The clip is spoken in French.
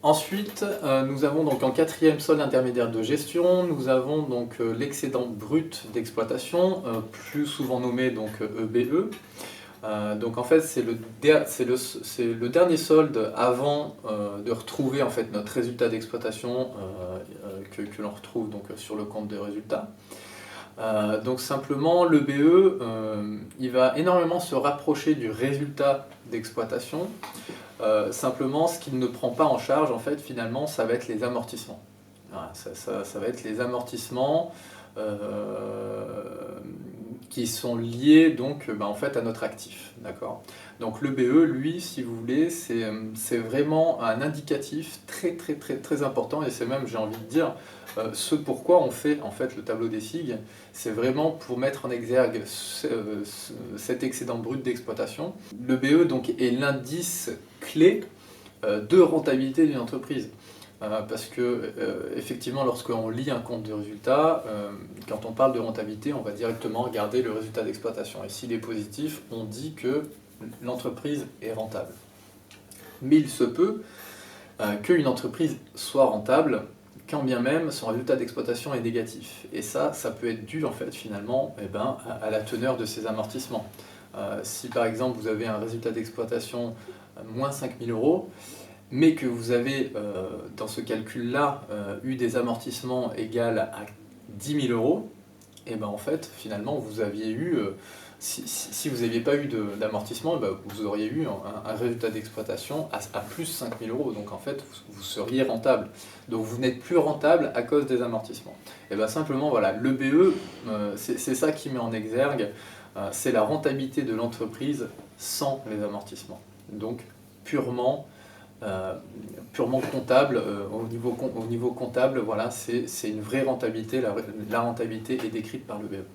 Ensuite, nous avons donc en quatrième solde intermédiaire de gestion, nous avons donc l'excédent brut d'exploitation, plus souvent nommé donc EBE. Donc en fait c'est le dernier solde avant de retrouver en fait notre résultat d'exploitation que l'on retrouve donc sur le compte de résultats. Donc simplement l'EBE il va énormément se rapprocher du résultat d'exploitation. Simplement ce qu'il ne prend pas en charge en fait finalement ça va être les amortissements. Voilà, ça va être les amortissements qui sont liés donc en fait à notre actif, d'accord. Donc le BE, lui, si vous voulez, c'est vraiment un indicatif très important et c'est même, j'ai envie de dire, ce pourquoi on fait en fait le tableau des SIG, c'est vraiment pour mettre en exergue cet excédent brut d'exploitation. Le BE donc est l'indice clé de rentabilité d'une entreprise. Parce que effectivement lorsqu'on lit un compte de résultat, quand on parle de rentabilité, on va directement regarder le résultat d'exploitation. Et s'il est positif, on dit que l'entreprise est rentable. Mais il se peut qu'une entreprise soit rentable, quand bien même son résultat d'exploitation est négatif. Et ça peut être dû en fait finalement à la teneur de ses amortissements. Si par exemple vous avez un résultat d'exploitation moins 5 000 €, mais que vous avez dans ce calcul-là eu des amortissements égaux à 10 000 €, et ben en fait finalement vous aviez eu, si vous n'aviez pas eu d'amortissement, vous auriez eu un résultat d'exploitation à plus 5 000 €, donc en fait vous seriez rentable. Donc vous n'êtes plus rentable à cause des amortissements. Et bien simplement voilà, le BE, c'est ça qui met en exergue, c'est la rentabilité de l'entreprise sans les amortissements. Donc purement comptable, au niveau comptable, voilà, c'est une vraie rentabilité, la rentabilité est décrite par le BE.